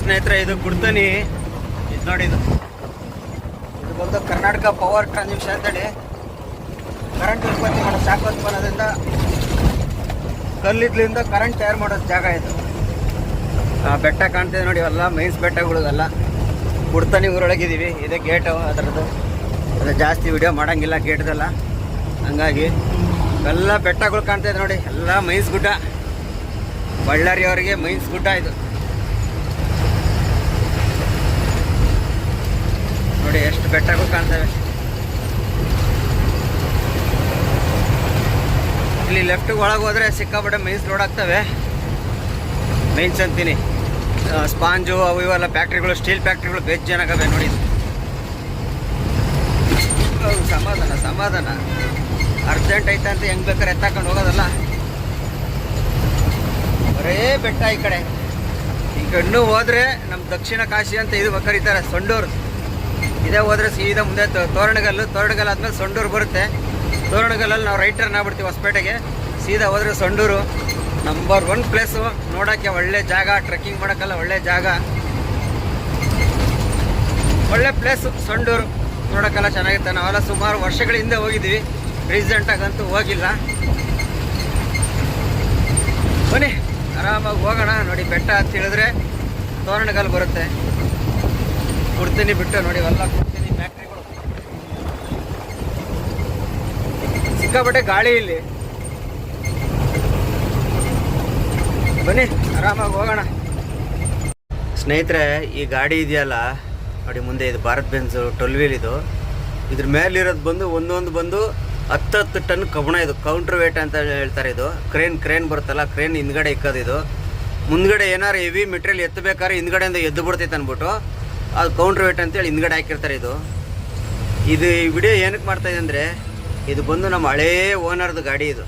ಸ್ನೇಹಿತರೆ, ಇದು ಕುಡ್ತಾನಿ. ಇದು ನೋಡಿ, ಇದು ಬಂದು ಕರ್ನಾಟಕ ಪವರ್ ಟ್ರಾನ್ಸ್ಮಿಷನ್ ಅಂತೇಳಿ ಕರೆಂಟ್ ಉತ್ಪತ್ತಿ ಮಾಡೋ ಶಾಖೋತ್ಪನ್ನದಿಂದ ಕಲ್ಲಿದ್ಲಿಂದ ಕರೆಂಟ್ ತಯಾರು ಮಾಡೋ ಜಾಗ ಇದು. ಬೆಟ್ಟ ಕಾಣ್ತಿದೆ ನೋಡಿ, ಅಲ್ಲ ಮೈನ್ಸ್ ಬೆಟ್ಟಗಳಿಗೆಲ್ಲ ಕುಡ್ತಾನಿ ಊರೊಳಗಿದ್ದೀವಿ. ಇದೇ ಗೇಟು ಅದರದ್ದು. ಅದು ಜಾಸ್ತಿ ವಿಡಿಯೋ ಮಾಡೋಂಗಿಲ್ಲ ಗೇಟ್ದೆಲ್ಲ, ಹಂಗಾಗಿ ಎಲ್ಲ ಬೆಟ್ಟಗಳು ಕಾಣ್ತಾಯಿದೆ ನೋಡಿ. ಎಲ್ಲ ಮೈನ್ಸ್ ಗುಡ್ಡ, ಬಳ್ಳಾರಿಯವರಿಗೆ ಮೈನ್ಸ್ ಗುಡ್ಡ ಇದು ನೋಡಿ. ಎಷ್ಟು ಬೆಟ್ಟಗಳು ಕಾಣ್ತವೆ. ಇಲ್ಲಿ ಲೆಫ್ಟಿಗೆ ಒಳಗೆ ಹೋದರೆ ಸಿಕ್ಕಾಪಟ್ಟೆ ಮೈನ್ಸ್ ಲೋಡ್ ಆಗ್ತವೆ. ಮೈನ್ಸ್ ಅಂತೀನಿ, ಸ್ಪಾಂಜು ಅವು ಇವೆಲ್ಲ ಫ್ಯಾಕ್ಟ್ರಿಗಳು, ಸ್ಟೀಲ್ ಫ್ಯಾಕ್ಟ್ರಿಗಳು ಬೇಜಾನಾಗವೆ ನೋಡಿ. ಸಮಾಧಾನ ಸಮಾಧಾನ, ಅರ್ಜೆಂಟ್ ಐತೆ ಅಂತ ಹೆಂಗೆ ಬೇಕಾದ್ರೆ ಎತ್ತಾಕೊಂಡು ಹೋಗೋದಲ್ಲ. ಬರೇ ಬೆಟ್ಟ ಈ ಕಡೆ. ಈ ಕಣ್ಣು ಹೋದರೆ ನಮ್ಮ ದಕ್ಷಿಣ ಕಾಶಿ ಅಂತ ಇದು ಕರೀತಾರೆ, ಸೊಂಡೂರು. ಇದೇ ಹೋದರೆ ಸೀದಾ ಮುಂದೆ ತೋರಣಗಲ್ಲು ಆದಮೇಲೆ ಸೊಂಡೂರು ಬರುತ್ತೆ. ತೋರಣಗಲ್ಲಲ್ಲಿ ನಾವು ರೈಟ್ ಟರ್ನ್ ಆಗ್ಬಿಡ್ತೀವಿ ಹೊಸಪೇಟೆಗೆ. ಸೀದಾ ಹೋದರೆ ಸೊಂಡೂರು. ನಂಬರ್ 1 ಪ್ಲೇಸು, ನೋಡೋಕ್ಕೆ ಒಳ್ಳೆ ಜಾಗ, ಟ್ರೆಕ್ಕಿಂಗ್ ಮಾಡೋಕ್ಕೆಲ್ಲ ಒಳ್ಳೆ ಜಾಗ, ಒಳ್ಳೆ ಪ್ಲೇಸು ಸೊಂಡೂರು. ನೋಡೋಕ್ಕೆಲ್ಲ ಚೆನ್ನಾಗಿರುತ್ತೆ. ನಾವೆಲ್ಲ ಸುಮಾರು ವರ್ಷಗಳ ಹಿಂದೆ ಹೋಗಿದ್ದೀವಿ, ರೀಸೆಂಟಾಗಂತೂ ಹೋಗಿಲ್ಲ. ಬನ್ನಿ ಆರಾಮಾಗಿ ಹೋಗೋಣ. ನೋಡಿ, ಬೆಟ್ಟ ಅಂತ ಹೇಳಿದ್ರೆ ತೋರಣಗಲ್ಲು ಬರುತ್ತೆ. ಕುಡ್ತೀನಿ ಬಿಟ್ಟು ನೋಡಿ, ಎಲ್ಲ ಕುಡ್ತೀನಿ ಫ್ಯಾಕ್ಟ್ರಿಗಳು. ಸಿಕ್ಕಾಪಟ್ಟೆ ಗಾಳಿ ಇಲ್ಲಿ. ಬನ್ನಿ ಆರಾಮಾಗಿ ಹೋಗೋಣ. ಸ್ನೇಹಿತರೆ, ಈ ಗಾಡಿ ಇದೆಯಲ್ಲ ನೋಡಿ ಮುಂದೆ, ಇದು ಭಾರತ್ ಬೆನ್ಸ್ 12 ವೀಲ್. ಇದ್ರ ಮೇಲಿರೋದು ಬಂದು ಒಂದೊಂದು ಬಂದು 10 ಟನ್ ಕಬ್ಬಣ. ಇದು ಕೌಂಟ್ರ್ ವೇಟ್ ಅಂತ ಹೇಳ್ತಾರೆ. ಇದು ಕ್ರೇನ್ ಬರುತ್ತಲ್ಲ, ಕ್ರೇನ್ ಹಿಂದ್ಗಡೆ ಇಕ್ಕೋದು. ಇದು ಮುಂದ್ಗಡೆ ಏನಾರು ಹೆವಿ ಮೆಟೀರಿಯಲ್ ಎತ್ತಬೇಕಾದ್ರೆ ಹಿಂದ್ಗಡೆಯಿಂದ ಎದ್ದು ಬಿಡ್ತೈತೆ ಅಂದ್ಬಿಟ್ಟು ಅದು ಕೌಂಟ್ರ್ ವೇಟ್ ಅಂತೇಳಿ ಹಿಂದ್ಗಡೆ ಹಾಕಿರ್ತಾರೆ. ಇದು ಈ ವಿಡಿಯೋ ಏನಕ್ಕೆ ಮಾಡ್ತಾಯಿದೆ ಅಂದರೆ, ಇದು ಬಂದು ನಮ್ಮ ಹಳೇ ಓನರ್ದು ಗಾಡಿ. ಇದು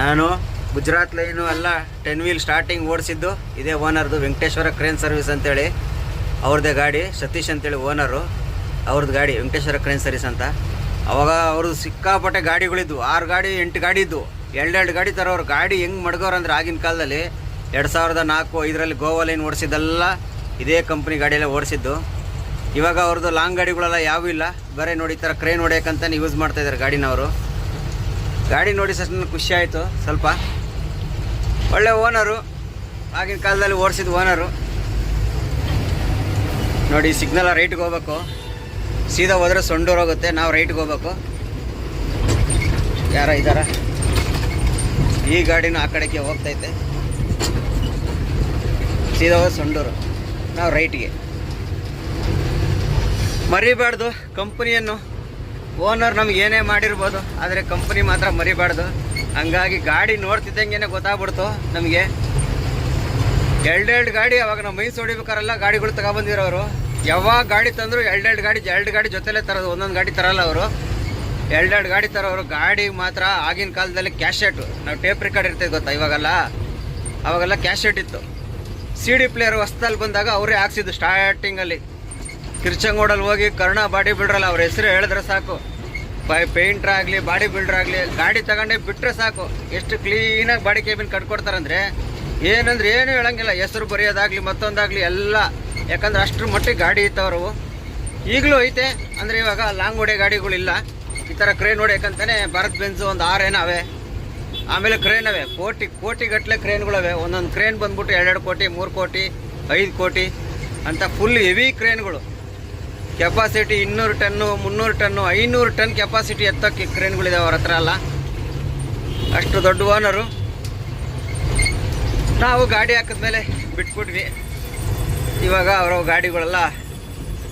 ನಾನು ಗುಜರಾತ್ ಲೈನು ಎಲ್ಲ 10 ವೀಲ್ ಸ್ಟಾರ್ಟಿಂಗ್ ಓಡಿಸಿದ್ದು ಇದೇ ಓನರ್ದು, ವೆಂಕಟೇಶ್ವರ ಕ್ರೇನ್ ಸರ್ವಿಸ್ ಅಂತೇಳಿ ಅವ್ರದ್ದೇ ಗಾಡಿ. ಸತೀಶ್ ಅಂತೇಳಿ ಓನರು, ಅವ್ರದ್ದು ಗಾಡಿ ವೆಂಕಟೇಶ್ವರ ಕ್ರೇನ್ ಸರ್ವಿಸ್ ಅಂತ. ಅವಾಗ ಅವ್ರದ್ದು ಸಿಕ್ಕಾಪಟ್ಟೆ ಗಾಡಿಗಳಿದ್ವು, 6 ಗಾಡಿ 8 ಗಾಡಿ ಇದ್ವು. 2 ಗಾಡಿ ತರೋರು. ಗಾಡಿ ಹೆಂಗೆ ಮಡ್ಗೋರು ಅಂದರೆ, ಆಗಿನ ಕಾಲದಲ್ಲಿ 2004-5 ಗೋವಾ ಲೈನ್ ಓಡಿಸಿದ್ದೆಲ್ಲ ಇದೇ ಕಂಪ್ನಿ ಗಾಡಿಯೆಲ್ಲ ಓಡಿಸಿದ್ದು. ಇವಾಗ ಅವ್ರದ್ದು ಲಾಂಗ್ ಗಾಡಿಗಳೆಲ್ಲ ಯಾವೂ ಇಲ್ಲ, ಬರೀ ನೋಡಿ ಈ ಥರ ಕ್ರೇನ್ ಹೊಡೆಯೋಕ್ಕಂತಾನೆ ಯೂಸ್ ಮಾಡ್ತಾಯಿದ್ದಾರೆ ಗಾಡಿನವರು. ಗಾಡಿ ನೋಡಿ ಸಹ ಖುಷಿ ಆಯಿತು ಸ್ವಲ್ಪ. ಒಳ್ಳೆ ಓನರು, ಆಗಿನ ಕಾಲದಲ್ಲಿ ಓಡಿಸಿದ ಓನರು. ನೋಡಿ, ಸಿಗ್ನಲ್ ರೈಟ್ಗೆ ಹೋಗ್ಬೇಕು. ಸೀದಾ ಹೋದರೆ ಸೊಂಡೂರು ಹೋಗುತ್ತೆ, ನಾವು ರೈಟ್ಗೆ ಹೋಗ್ಬೇಕು. ಯಾರ ಇದ್ದಾರ? ಈ ಗಾಡಿನೂ ಆ ಕಡೆಗೆ ಹೋಗ್ತೈತೆ. ಸೀದಾ ಹೋದ್ರೆ ಸೊಂಡೂರು, ನಾವು ರೈಟ್ಗೆ. ಮರಿಬಾರ್ದು ಕಂಪ್ನಿಯನ್ನು. ಓನರ್ ನಮ್ಗೆ ಏನೇ ಮಾಡಿರ್ಬೋದು, ಆದರೆ ಕಂಪ್ನಿ ಮಾತ್ರ ಮರಿಬಾರ್ದು. ಹಂಗಾಗಿ ಗಾಡಿ ನೋಡ್ತಿದ್ದಂಗೆ ಗೊತ್ತಾಗ್ಬಿಡ್ತು ನಮಗೆ. 2 ಗಾಡಿ ಅವಾಗ ನಾವು ಮೈನ್ಸ್ ಹೊಡಿಬೇಕಾರೆಲ್ಲ ಗಾಡಿಗಳು ತಗೊಬಂದಿರೋರು. ಯಾವಾಗ ಗಾಡಿ ತಂದರು 2 ಗಾಡಿ ಜೊತೆಲೇ ತರೋದು, ಒಂದೊಂದು ಗಾಡಿ ತರಲ್ಲ ಅವರು. 2 ಗಾಡಿ ತರೋರು. ಗಾಡಿ ಮಾತ್ರ ಆಗಿನ ಕಾಲದಲ್ಲಿ ಕ್ಯಾಶೆಟು, ನಾವು ಟೇಪ್ ರೆಕಾರ್ಡ್ ಇರ್ತೈತೆ ಗೊತ್ತಾ ಇವಾಗೆಲ್ಲ. ಅವಾಗೆಲ್ಲ ಕ್ಯಾಶೆಟ್ ಇತ್ತು. CD ಪ್ಲೇಯರ್ ಹೊಸ್ದಲ್ಲಿ ಬಂದಾಗ ಅವರೇ ಹಾಕ್ಸಿದ್ದು ಸ್ಟಾರ್ಟಿಂಗಲ್ಲಿ. ಕಿರ್ಚಂಗೋಡಲ್ಲಿ ಹೋಗಿ ಕರ್ಣ ಬಾಡಿ ಬಿಲ್ಡ್ರಲ್ಲ, ಅವ್ರ ಹೆಸರು ಹೇಳಿದ್ರೆ ಸಾಕು. ಪೇಂಟ್ರ್ ಆಗಲಿ ಬಾಡಿ ಬಿಲ್ಡ್ರ್ ಆಗಲಿ, ಗಾಡಿ ತಗೊಂಡೇ ಬಿಟ್ಟರೆ ಸಾಕು. ಎಷ್ಟು ಕ್ಲೀನಾಗಿ ಬಾಡಿ ಕೇಬಿನ್ ಕಟ್ಕೊಡ್ತಾರಂದರೆ, ಏನಂದ್ರೆ ಏನು ಹೇಳಂಗಿಲ್ಲ. ಹೆಸರು ಬರೆಯೋದಾಗಲಿ ಮತ್ತೊಂದಾಗಲಿ ಎಲ್ಲ, ಯಾಕಂದ್ರೆ ಅಷ್ಟ್ರ ಮಟ್ಟಿಗೆ ಗಾಡಿ ಇತ್ತವರು. ಈಗಲೂ ಐತೆ ಅಂದರೆ, ಇವಾಗ ಲಾಂಗ್ ಹೊಡೆ ಗಾಡಿಗಳಿಲ್ಲ. ಈ ಥರ ಕ್ರೇನ್ ಹೊಡೆಯಕ್ಕಂತಾನೆ ಭಾರತ್ ಬೆನ್ಸು ಒಂದು 6 ಏನೋ ಅವೆ. ಆಮೇಲೆ ಕ್ರೇನ್ ಅವೆ, ಕೋಟಿ ಗಟ್ಟಲೆ ಕ್ರೇನ್ಗಳವೆ. ಒಂದೊಂದು ಕ್ರೇನ್ ಬಂದ್ಬಿಟ್ಟು 2 ಕೋಟಿ 3 ಕೋಟಿ 5 ಕೋಟಿ ಅಂತ ಫುಲ್ ಹೆವಿ ಕ್ರೇನ್ಗಳು. Capacity 200 ton 300 ton 500 ton capacity ಎತ್ತಕ್ಕೆ ಕ್ರೇನ್ಗಳಿದಾವೆ ಅವ್ರ ಹತ್ರ ಎಲ್ಲ. ಅಷ್ಟು ದೊಡ್ಡ ಓನರು. ನಾವು ಗಾಡಿ ಹಾಕಿದ್ಮೇಲೆ ಬಿಟ್ಬಿಟ್ವಿ. ಇವಾಗ ಅವರ ಗಾಡಿಗಳೆಲ್ಲ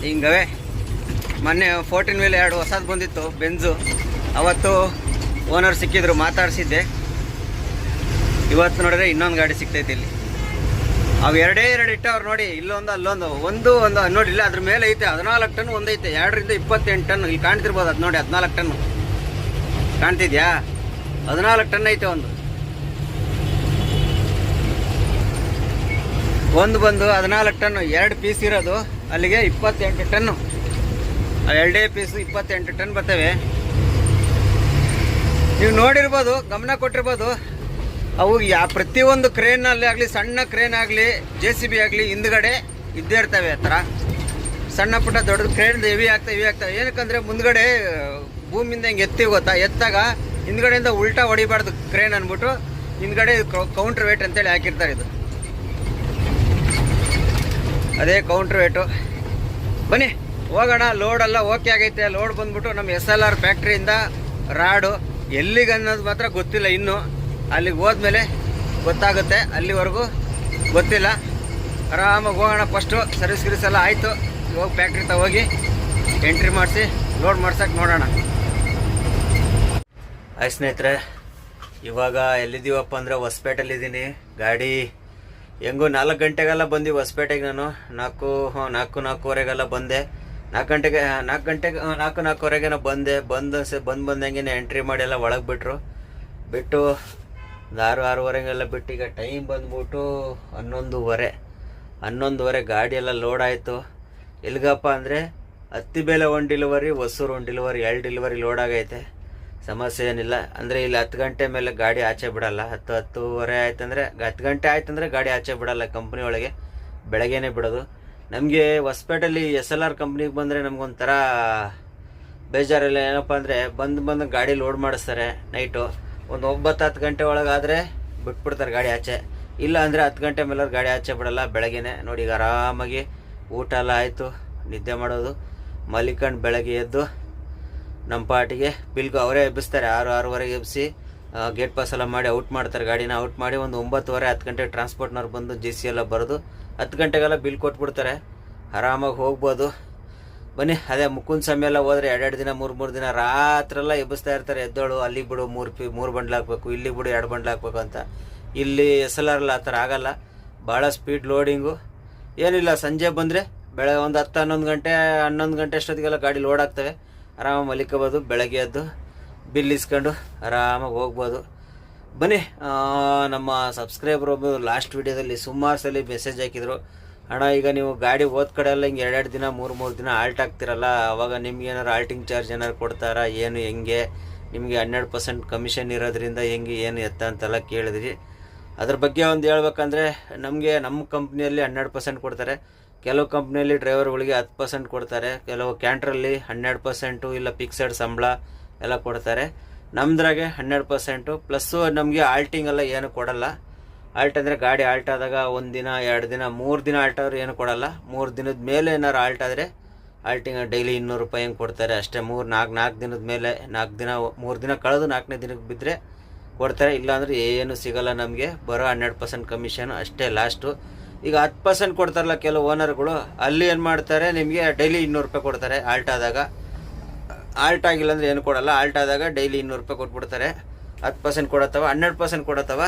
ಹಿಂಗವೆ. ಮೊನ್ನೆ 14 ವೀಲ್ 2 ಹೊಸದು ಬಂದಿತ್ತು ಬೆನ್ಸು. ಅವತ್ತು ಓನರ್ ಸಿಕ್ಕಿದ್ರು, ಮಾತಾಡಿಸಿದ್ದೆ. ಇವತ್ತು ನೋಡಿದ್ರೆ ಇನ್ನೊಂದು ಗಾಡಿ ಸಿಗ್ತೈತೆ ಇಲ್ಲಿ. ಅವು 2 ಇಟ್ಟವ್ರು ನೋಡಿ, ಇಲ್ಲೊಂದು ಅಲ್ಲೊಂದು. ಒಂದು ನೋಡಿ, ಇಲ್ಲ ಅದ್ರ ಮೇಲೆ ಐತೆ 14 ಟನ್ ಒಂದೈತೆ. 2ರಿಂದ 28 ಟನ್. ಇಲ್ಲಿ ಕಾಣ್ತಿರ್ಬೋದು ಅದು ನೋಡಿ, 14 ಟನ್ನು ಕಾಣ್ತಿದ್ಯಾ? 14 ಟನ್ ಐತೆ ಒಂದು. ಬಂದು 14 ಟನ್ನು. 2 ಪೀಸ್ ಇರೋದು ಅಲ್ಲಿಗೆ 28 ಟನ್ನು. 2 ಪೀಸು 28 ಟನ್ ಬರ್ತವೆ. ನೀವು ನೋಡಿರ್ಬೋದು, ಗಮನ ಕೊಟ್ಟಿರ್ಬೋದು. ಅವು ಪ್ರತಿಯೊಂದು ಕ್ರೇನಲ್ಲಿ ಆಗಲಿ, ಸಣ್ಣ ಕ್ರೇನ್ ಆಗಲಿ, JCB ಆಗಲಿ ಹಿಂದ್ಗಡೆ ಇದ್ದೇ ಇರ್ತವೆ. ಆ ಥರ ಸಣ್ಣ ಪುಟ್ಟ ದೊಡ್ಡ ಕ್ರೇನ್ ಹೆವಿ ಆಗ್ತವೆ. ಏನಕ್ಕಂದರೆ ಮುಂದ್ಗಡೆ ಭೂಮಿಯಿಂದ ಹಿಂಗೆ ಎತ್ತಿ ಗೊತ್ತಾ, ಎತ್ತಾಗ ಹಿಂದ್ಗಡೆಯಿಂದ ಉಲ್ಟಾ ಹೊಡಿಬಾರ್ದು ಕ್ರೇನ್ ಅಂದ್ಬಿಟ್ಟು ಹಿಂದ್ಗಡೆ ಕೌಂಟ್ರ್ ವೇಟ್ ಅಂತೇಳಿ ಹಾಕಿರ್ತಾರೆ. ಇದು ಅದೇ ಕೌಂಟ್ರ್ ವೇಟು. ಬನ್ನಿ ಹೋಗೋಣ. ಲೋಡೆಲ್ಲ ಓಕೆ ಆಗೈತೆ. ಲೋಡ್ ಬಂದ್ಬಿಟ್ಟು ನಮ್ಮ SLR ಫ್ಯಾಕ್ಟ್ರಿಯಿಂದ ರಾಡು ಎಲ್ಲಿಗೆ ಅನ್ನೋದು ಮಾತ್ರ ಗೊತ್ತಿಲ್ಲ. ಇನ್ನು ಅಲ್ಲಿಗೆ ಹೋದ್ಮೇಲೆ ಗೊತ್ತಾಗುತ್ತೆ, ಅಲ್ಲಿವರೆಗೂ ಗೊತ್ತಿಲ್ಲ. ಆರಾಮಾಗಿ ಹೋಗೋಣ. ಫಸ್ಟು ಸರ್ವಿಸ್ ಎಲ್ಲ ಆಯಿತು. ಹೋಗಿ ಫ್ಯಾಕ್ಟ್ರಿ ಹೋಗಿ ಎಂಟ್ರಿ ಮಾಡಿಸಿ ಲೋಡ್ ಮಾಡ್ಸಕ್ಕೆ ನೋಡೋಣ. ಆಯ್ತು ಸ್ನೇಹಿತರೆ, ಇವಾಗ ಎಲ್ಲಿದ್ದೀವಪ್ಪ ಅಂದರೆ ಹೊಸಪೇಟೆಲ್ಲಿದ್ದೀನಿ. ಗಾಡಿ ಹೆಂಗೋ 4 ಗಂಟೆಗೆಲ್ಲ ಬಂದು ಹೊಸಪೇಟೆಗೆ. ನಾನು ನಾಲ್ಕೂವರೆಗೆಲ್ಲ ಬಂದೆ. 4:45 ಬಂದಂಗೆ ಎಂಟ್ರಿ ಮಾಡಿ ಎಲ್ಲ ಒಳಗೆ ಬಿಟ್ಟು 6:30 ಬಿಟ್ಟು ಈಗ ಟೈಮ್ ಬಂದ್ಬಿಟ್ಟು 11:30 ಗಾಡಿ ಎಲ್ಲ ಲೋಡ್ ಆಯಿತು. ಎಲ್ಲಿಗಪ್ಪ ಅಂದರೆ ಹತ್ತಿಬೇಲೆ 1 delivery, Hosur 1 delivery, 2 delivery load ಆಗೈತೆ. ಸಮಸ್ಯೆ ಏನಿಲ್ಲ. ಅಂದರೆ ಇಲ್ಲಿ 10 ಗಂಟೆ ಮೇಲೆ ಗಾಡಿ ಆಚೆ ಬಿಡಲ್ಲ. 10:30 ಆಯ್ತಂದರೆ 10 ಗಂಟೆ ಆಯ್ತಂದರೆ ಗಾಡಿ ಆಚೆ ಬಿಡಲ್ಲ. ಕಂಪ್ನಿ ಒಳಗೆ ಬೆಳಗ್ಗೆನೇ ಬಿಡೋದು. ನಮಗೆ ಹೊಸಪೇಟೆಯಲ್ಲಿ SLR ಕಂಪ್ನಿಗೆ ಬಂದರೆ ನಮಗೊಂಥರ ಬೇಜಾರಿಲ್ಲ. ಏನಪ್ಪ ಅಂದರೆ ಬಂದು ಗಾಡಿ ಲೋಡ್ ಮಾಡಿಸ್ತಾರೆ. ನೈಟು ಒಂದು 9-10 ಗಂಟೆ ಒಳಗಾದರೆ ಬಿಟ್ಬಿಡ್ತಾರೆ ಗಾಡಿ ಆಚೆ. ಇಲ್ಲ ಅಂದರೆ 10 ಗಂಟೆ ಮೇಲೆ ಗಾಡಿ ಆಚೆ ಬಿಡಲ್ಲ. ಬೆಳಗ್ಗೆನೇ ನೋಡಿ, ಈಗ ಆರಾಮಾಗಿ ಊಟ ಎಲ್ಲ ಆಯಿತು, ನಿದ್ದೆ ಮಾಡೋದು, ಮಲಿಕಂಡು ಬೆಳಗ್ಗೆ ಎದ್ದು ನಮ್ಮ ಪಾಟಿಗೆ ಬಿಲ್ಗು ಅವರೇ ಎಬ್ಬಿಸ್ತಾರೆ. 6-6:30 ಎಬ್ಬಿಸಿ ಗೇಟ್ ಪಾಸ್ ಎಲ್ಲ ಮಾಡಿ ಔಟ್ ಮಾಡ್ತಾರೆ. ಗಾಡಿನ ಔಟ್ ಮಾಡಿ ಒಂದು 9:30-10 ಗಂಟೆಗೆ ಟ್ರಾನ್ಸ್ಪೋರ್ಟ್ನವ್ರು ಬಂದು GC ಎಲ್ಲ ಬರೆದು 10 ಗಂಟೆಗೆಲ್ಲ ಬಿಲ್ ಕೊಟ್ಬಿಡ್ತಾರೆ. ಆರಾಮಾಗಿ ಹೋಗ್ಬೋದು. ಬನ್ನಿ, ಅದೇ ಮುಕುಂದ ಸಮಯ ಎಲ್ಲ ಹೋದರೆ 2 ದಿನ 3 ದಿನ ರಾತ್ರೆಲ್ಲ ಎಬ್ಬಿಸ್ತಾ ಇರ್ತಾರೆ. ಎದ್ದೋಳು ಅಲ್ಲಿಗೆ ಬಿಡು 3 ಬಂಡ್ಲು ಹಾಕ್ಬೇಕು, ಇಲ್ಲಿಗೆ ಬಿಡು 2 ಬಂಡ್ಲು ಹಾಕ್ಬೇಕು ಅಂತ. ಇಲ್ಲಿ SLR ಆ ಥರ ಆಗಲ್ಲ. ಭಾಳ ಸ್ಪೀಡ್ ಲೋಡಿಂಗು. ಏನಿಲ್ಲ, ಸಂಜೆ ಬಂದರೆ ಬೆಳಗ್ಗೆ ಒಂದು 10-11 ಗಂಟೆ ಅಷ್ಟೊತ್ತಿಗೆಲ್ಲ ಗಾಡಿ ಲೋಡ್ ಆಗ್ತವೆ. ಆರಾಮಾಗಿ ಮಲಿಕೋಬೋದು. ಬೆಳಗ್ಗೆ ಎದ್ದು ಬಿಲ್ ಇಸ್ಕೊಂಡು ಆರಾಮಾಗಿ ಹೋಗ್ಬೋದು. ಬನ್ನಿ, ನಮ್ಮ ಸಬ್ಸ್ಕ್ರೈಬರ್ ಒಬ್ಬರು ಲಾಸ್ಟ್ ವೀಡಿಯೋದಲ್ಲಿ ಸುಮಾರು ಸಲ ಮೆಸೇಜ್ ಹಾಕಿದರು, ಅಣ್ಣ ಈಗ ನೀವು ಗಾಡಿ ಹೋದ ಕಡೆ ಎಲ್ಲ ಹಿಂಗೆ 2 ದಿನ 3 ದಿನ ಆಲ್ಟ್ ಆಗ್ತಿರಲ್ಲ, ಅವಾಗ ನಿಮ್ಗೆ ಏನಾರು ಆಲ್ಟಿಂಗ್ ಚಾರ್ಜ್ ಏನಾರು ಕೊಡ್ತಾರಾ, ಏನು ಹೆಂಗೆ, ನಿಮಗೆ 12% ಕಮಿಷನ್ ಇರೋದ್ರಿಂದ ಹೆಂಗೆ ಏನು ಎತ್ತ ಅಂತೆಲ್ಲ ಕೇಳಿದ್ರಿ. ಅದ್ರ ಬಗ್ಗೆ ಒಂದು ಹೇಳ್ಬೇಕಂದ್ರೆ, ನಮಗೆ ನಮ್ಮ ಕಂಪ್ನಿಯಲ್ಲಿ 12% ಕೊಡ್ತಾರೆ. ಕೆಲವು ಕಂಪ್ನಿಯಲ್ಲಿ ಡ್ರೈವರ್ಗಳಿಗೆ 10% ಕೊಡ್ತಾರೆ. ಕೆಲವು ಕ್ಯಾಂಟ್ರಲ್ಲಿ 12% ಇಲ್ಲ ಫಿಕ್ಸೆಡ್ ಸಂಬಳ ಎಲ್ಲ ಕೊಡ್ತಾರೆ. ನಮ್ದ್ರಾಗೆ 12% ಪ್ಲಸ್ಸು ನಮಗೆ ಆಲ್ಟಿಂಗ್ ಎಲ್ಲ ಏನು ಕೊಡಲ್ಲ. ಆಲ್ಟ್ ಅಂದರೆ ಗಾಡಿ ಆಲ್ಟ್ ಆದಾಗ 1 ದಿನ 2 ದಿನ 3 ದಿನ ಆಲ್ಟ್ ಆದರೂ ಏನು ಕೊಡಲ್ಲ. 3 ದಿನದ ಮೇಲೆ ಏನಾರು ಆಲ್ಟ್ ಆದರೆ ಆಲ್ಟಿಂಗ್ ಡೈಲಿ 200 ರೂಪಾಯಿ ಹೆಂಗೆ ಕೊಡ್ತಾರೆ ಅಷ್ಟೇ. 4 ದಿನದ ಮೇಲೆ 3 ದಿನ ಕಳೆದು 4ನೇ ದಿನಕ್ಕೆ ಬಿದ್ದರೆ ಕೊಡ್ತಾರೆ. ಇಲ್ಲಾಂದರೆ ಏನು ಸಿಗೋಲ್ಲ ನಮಗೆ. ಬರೋ 12% ಕಮಿಷನ್ ಅಷ್ಟೇ ಲಾಸ್ಟು. ಈಗ 10% ಕೊಡ್ತಾರಲ್ಲ ಕೆಲವು ಓನರ್ಗಳು, ಅಲ್ಲಿ ಏನು ಮಾಡ್ತಾರೆ, ನಿಮಗೆ ಡೈಲಿ 200 ರೂಪಾಯಿ ಕೊಡ್ತಾರೆ ಆಲ್ಟ್ ಆದಾಗ. ಆಲ್ಟ್ ಆಗಿಲ್ಲ ಅಂದರೆ ಏನು ಕೊಡಲ್ಲ. ಆಲ್ಟ್ ಆದಾಗ ಡೈಲಿ 200 ರೂಪಾಯಿ ಕೊಟ್ಬಿಡ್ತಾರೆ. 10% ಕೊಡತ್ತವ, 12% ಕೊಡತ್ತವ.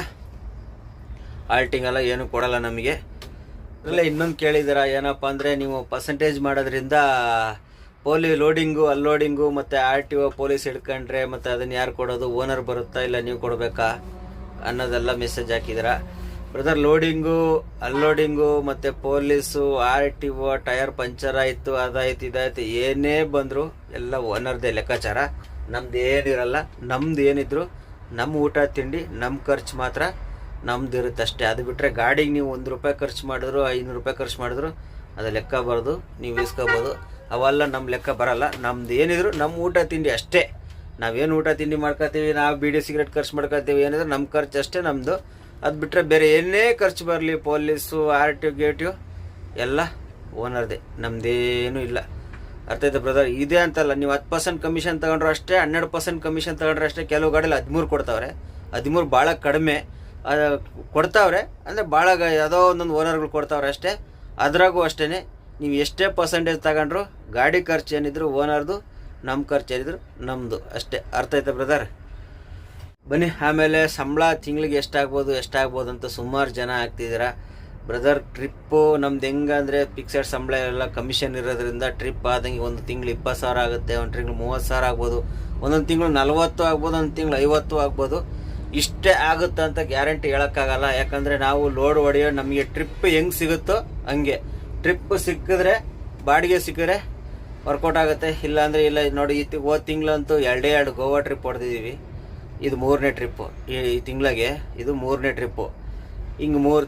ಆಲ್ಟಿಂಗೆಲ್ಲ ಏನು ಕೊಡಲ್ಲ ನಮಗೆ. ಅದರಲ್ಲೇ ಇನ್ನೊಂದು ಕೇಳಿದಾರ, ಏನಪ್ಪ ಅಂದರೆ ನೀವು ಪರ್ಸೆಂಟೇಜ್ ಮಾಡೋದ್ರಿಂದ ಲೋಡಿಂಗು ಅನ್ಲೋಡಿಂಗು ಮತ್ತು RTO ಪೊಲೀಸ್ ಹಿಡ್ಕೊಂಡ್ರೆ ಮತ್ತು ಅದನ್ನು ಯಾರು ಕೊಡೋದು, ಓನರ್ ಬರುತ್ತಾ ಇಲ್ಲ ನೀವು ಕೊಡಬೇಕಾ ಅನ್ನೋದೆಲ್ಲ ಮೆಸೇಜ್ ಹಾಕಿದಾರ. ಬ್ರದರ್, ಲೋಡಿಂಗು ಅನ್ಲೋಡಿಂಗು ಮತ್ತು ಪೊಲೀಸು RTO ಟೈರ್ ಪಂಚರ್ ಆಯಿತು, ಅದಾಯ್ತು ಇದಾಯ್ತು, ಏನೇ ಬಂದರೂ ಎಲ್ಲ ಓನರ್ದೇ ಲೆಕ್ಕಾಚಾರ. ನಮ್ದು ಏನಿರಲ್ಲ. ನಮ್ದು ಏನಿದ್ರು ನಮ್ಮ ಊಟ ತಿಂಡಿ ನಮ್ಮ ಖರ್ಚು ಮಾತ್ರ ನಮ್ದು ಇರುತ್ತೆ ಅಷ್ಟೇ. ಅದು ಬಿಟ್ಟರೆ ಗಾಡಿಗೆ ನೀವು 1 ರೂಪಾಯಿ ಖರ್ಚು ಮಾಡಿದ್ರು 500 ರೂಪಾಯಿ ಖರ್ಚು ಮಾಡಿದ್ರು ಅದು ಲೆಕ್ಕ ಬರೋದು, ನೀವು ಇಸ್ಕೋಬೋದು. ಅವೆಲ್ಲ ನಮ್ಮ ಲೆಕ್ಕ ಬರಲ್ಲ. ನಮ್ದು ಏನಿದ್ರು ನಮ್ಮ ಊಟ ತಿಂಡಿ ಅಷ್ಟೇ. ನಾವೇನು ಊಟ ತಿಂಡಿ ಮಾಡ್ಕೊತೀವಿ, ನಾವು ಬೀಡಿ ಸಿಗರೇಟ್ ಖರ್ಚು ಮಾಡ್ಕೊತೀವಿ, ಏನಿದ್ರು ನಮ್ಮ ಖರ್ಚು ಅಷ್ಟೇ ನಮ್ಮದು. ಅದು ಬಿಟ್ಟರೆ ಬೇರೆ ಏನೇ ಖರ್ಚು ಬರಲಿ, ಪೊಲೀಸು RTO ಗೇಟಿಯು ಎಲ್ಲ ಓನರ್ದೇ, ನಮ್ಮದೇನೂ ಇಲ್ಲ. ಅರ್ಥ ಆಯ್ತು ಬ್ರದರ್? ಇದೇ ಅಂತಲ್ಲ, ನೀವು 10% ಕಮಿಷನ್ ತೊಗೊಂಡ್ರು ಅಷ್ಟೇ, 12% ಕಮಿಷನ್ ತೊಗೊಂಡ್ರೆ ಅಷ್ಟೇ. ಕೆಲವು ಗಾಡಿಯಲ್ಲಿ 13 ಕೊಡ್ತಾವ್ರೆ. 13 ಭಾಳ ಕಡಿಮೆ ಕೊಡ್ತಾವ್ರೆ. ಅಂದರೆ ಭಾಳ ಯಾವುದೋ ಒಂದೊಂದು ಓನರ್ಗಳು ಕೊಡ್ತಾವ್ರೆ ಅಷ್ಟೇ. ಅದ್ರಾಗೂ ಅಷ್ಟೇ, ನೀವು ಎಷ್ಟೇ ಪರ್ಸೆಂಟೇಜ್ ತಗೊಂಡ್ರು ಗಾಡಿ ಖರ್ಚು ಏನಿದ್ರು ಓನರ್ದು, ನಮ್ಮ ಖರ್ಚು ಏನಿದ್ರು ನಮ್ಮದು ಅಷ್ಟೇ. ಅರ್ಥ ಆಯ್ತಾ ಬ್ರದರ್? ಬನ್ನಿ, ಆಮೇಲೆ ಸಂಬಳ ತಿಂಗಳಿಗೆ ಎಷ್ಟಾಗ್ಬೋದು ಅಂತ ಸುಮಾರು ಜನ ಆಗ್ತಿದ್ದೀರಾ. ಬ್ರದರ್, ಟ್ರಿಪ್ಪು ನಮ್ದು ಹೆಂಗಂದರೆ ಫಿಕ್ಸೆಡ್ ಸಂಬಳ ಎಲ್ಲ ಕಮಿಷನ್ ಇರೋದ್ರಿಂದ ಟ್ರಿಪ್ ಆದಂಗೆ ಒಂದು ತಿಂಗಳು 20,000 ಆಗುತ್ತೆ, ಒಂದು ತಿಂಗಳು 30,000 ಆಗ್ಬೋದು, ಒಂದೊಂದು ತಿಂಗಳು 40 ಆಗ್ಬೋದು, ಒಂದು ತಿಂಗಳು 50 ಆಗ್ಬೋದು. ಇಷ್ಟೇ ಆಗುತ್ತೆ ಅಂತ ಗ್ಯಾರಂಟಿ ಹೇಳೋಕ್ಕಾಗಲ್ಲ. ಯಾಕಂದರೆ ನಾವು ಲೋಡ್ ಹೊಡೆಯೋ ನಮಗೆ ಟ್ರಿಪ್ ಹೆಂಗೆ ಸಿಗುತ್ತೋ ಹಂಗೆ. ಟ್ರಿಪ್ ಸಿಕ್ಕಿದ್ರೆ, ಬಾಡಿಗೆ ಸಿಕ್ಕಿದ್ರೆ ವರ್ಕೌಟ್ ಆಗುತ್ತೆ. ಇಲ್ಲಾಂದರೆ ಇಲ್ಲ. ನೋಡಿ, ಹೋದ ತಿಂಗಳಂತೂ 2 ಗೋವಾ ಟ್ರಿಪ್ ಹೊಡೆದಿದ್ದೀವಿ. ಇದು 3ನೇ ಟ್ರಿಪ್ಪು ಈ ತಿಂಗಳಿಗೆ. ಇದು 3ನೇ ಟ್ರಿಪ್ಪು. ಹಿಂಗೆ 3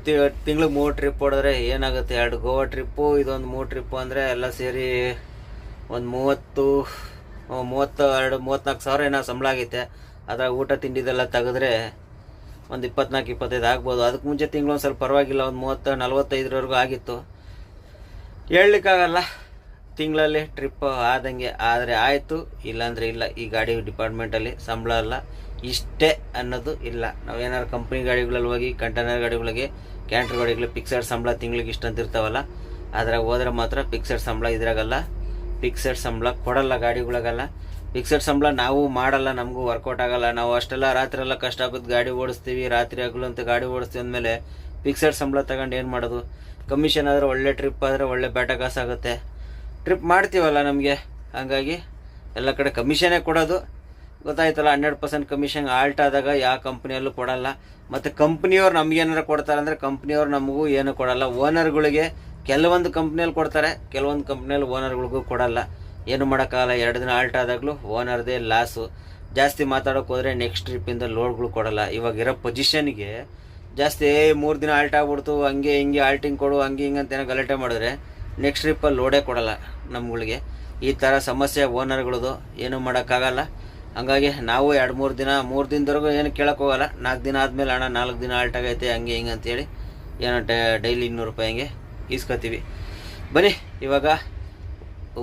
ತಿಂಗ್ಳಿಗೆ 3 ಟ್ರಿಪ್ ಹೊಡೆದ್ರೆ ಏನಾಗುತ್ತೆ, 2 ಗೋವಾ ಟ್ರಿಪ್ಪು, ಇದೊಂದು 3 ಟ್ರಿಪ್ಪು ಅಂದರೆ ಎಲ್ಲ ಸೇರಿ ಒಂದು 34 ಸಾವಿರ ಏನೋ ಸಂಬಳ ಆಗೈತೆ. ಅದ್ರಾಗ ಊಟ ತಿಂಡಿದೆಲ್ಲ ತೆಗೆದ್ರೆ ಒಂದು 24-25 ಆಗ್ಬೋದು. ಅದಕ್ಕೆ ಮುಂಚೆ ತಿಂಗಳು ಒಂದು ಸ್ವಲ್ಪ ಪರವಾಗಿಲ್ಲ, ಒಂದು 30-45 ಆಗಿತ್ತು. ಹೇಳಲಿಕ್ಕಾಗಲ್ಲ, ತಿಂಗಳಲ್ಲಿ ಟ್ರಿಪ್ ಆದಂಗೆ ಆದರೆ ಆಯಿತು, ಇಲ್ಲಾಂದರೆ ಇಲ್ಲ. ಈ ಗಾಡಿ ಡಿಪಾರ್ಟ್ಮೆಂಟಲ್ಲಿ ಸಂಬಳ ಅಲ್ಲ ಇಷ್ಟೇ ಅನ್ನೋದು ಇಲ್ಲ. ನಾವೇನಾದ್ರು ಕಂಪ್ನಿ ಗಾಡಿಗಳಲ್ಲಿ ಹೋಗಿ, ಕಂಟೈನರ್ ಗಾಡಿಗಳಿಗೆ, ಕ್ಯಾಂಟ್ರ್ ಗಾಡಿಗಳಿಗೆ ಫಿಕ್ಸೆಡ್ ಸಂಬಳ ತಿಂಗಳಿಗೆ ಇಷ್ಟಂತ ಇರ್ತಾವಲ್ಲ, ಅದ್ರಾಗ ಹೋದ್ರೆ ಮಾತ್ರ ಫಿಕ್ಸೆಡ್ ಸಂಬಳ. ಇದ್ರಾಗಲ್ಲ, ಫಿಕ್ಸೆಡ್ ಸಂಬಳ ಕೊಡಲ್ಲ ಗಾಡಿಗಳಿಗೆಲ್ಲ. ಫಿಕ್ಸೆಡ್ ಸಂಬಳ ನಾವು ಮಾಡಲ್ಲ, ನಮಗೂ ವರ್ಕೌಟ್ ಆಗಲ್ಲ. ನಾವು ಅಷ್ಟೆಲ್ಲ ರಾತ್ರಿ ಎಲ್ಲ ಕಷ್ಟಪಟ್ಟು ಗಾಡಿ ಓಡಿಸ್ತೀವಿ, ರಾತ್ರಿ ಹಗಲು ಅಂತ ಗಾಡಿ ಓಡಿಸ್ತೀವಿ ಅಂದಮೇಲೆ ಫಿಕ್ಸೆಡ್ ಸಂಬಳ ತಗೊಂಡು ಏನು ಮಾಡೋದು? ಕಮಿಷನ್ ಆದರೆ ಒಳ್ಳೆ ಟ್ರಿಪ್ ಆದರೆ ಒಳ್ಳೆ ಬೇಟ ಕಾಸಾಗುತ್ತೆ. ಟ್ರಿಪ್ ಮಾಡ್ತೀವಲ್ಲ ನಮಗೆ, ಹಾಗಾಗಿ ಎಲ್ಲ ಕಡೆ ಕಮಿಷನ್ನೇ ಕೊಡೋದು ಗೊತ್ತಾಯ್ತಲ್ಲ. 100% ಕಮಿಷನ್ ಆಲ್ಟ್ ಆದಾಗ ಯಾವ ಕಂಪ್ನಿಯಲ್ಲೂ ಕೊಡಲ್ಲ. ಮತ್ತು ಕಂಪ್ನಿಯವ್ರು ನಮಗೇನಾರು ಕೊಡ್ತಾರೆ ಅಂದರೆ ಕಂಪ್ನಿಯವ್ರು ನಮಗೂ ಏನು ಕೊಡಲ್ಲ. ಓನರ್ಗಳಿಗೆ ಕೆಲವೊಂದು ಕಂಪ್ನಿಯಲ್ಲಿ ಕೊಡ್ತಾರೆ, ಕೆಲವೊಂದು ಕಂಪ್ನಿಯಲ್ಲಿ ಓನರ್ಗಳಿಗೂ ಕೊಡಲ್ಲ. ಏನು ಮಾಡೋಕ್ಕಾಗಲ್ಲ. 2 ದಿನ ಆಲ್ಟ್ ಆದಾಗಲೂ ಓನರ್ದೇ ಲಾಸು. ಜಾಸ್ತಿ ಮಾತಾಡೋಕೆ ಹೋದರೆ ನೆಕ್ಸ್ಟ್ ಟ್ರಿಪ್ಪಿಂದ ಲೋಡ್ಗಳು ಕೊಡಲ್ಲ. ಇವಾಗಿರೋ ಪೊಸಿಷನ್ಗೆ ಜಾಸ್ತಿ 3 ದಿನ ಆಲ್ಟ್ ಆಗ್ಬಿಡ್ತು, ಹಂಗೆ ಹಿಂಗೆ ಆಲ್ಟಿಂಗ್ ಕೊಡು, ಹಂಗೆ ಹಿಂಗೆ ಅಂತ ಏನೋ ಗಲಾಟೆ ಮಾಡಿದ್ರೆ ನೆಕ್ಸ್ಟ್ ಟ್ರಿಪ್ಪಲ್ಲಿ ಲೋಡೇ ಕೊಡಲ್ಲ ನಮ್ಗಳಿಗೆ. ಈ ಥರ ಸಮಸ್ಯೆ ಓನರ್ಗಳದು, ಏನೂ ಮಾಡೋಕ್ಕಾಗಲ್ಲ. ಹಂಗಾಗಿ ನಾವು 2-3 ದಿನ 3 ದಿನದವರೆಗೂ ಏನು ಕೇಳೋಕೆ ಹೋಗಲ್ಲ. 4 ದಿನ ಆದಮೇಲೆ ಅಣ್ಣ 4 ದಿನ ಆಲ್ಟ್ ಆಗೈತೆ ಹಂಗೆ ಹಿಂಗೆ ಅಂತೇಳಿ ಏನೋ ಡೈಲಿ 200 ರೂಪಾಯಿ ಹಂಗೆ ಈಸ್ಕೊತೀವಿ. ಬನ್ನಿ, ಇವಾಗ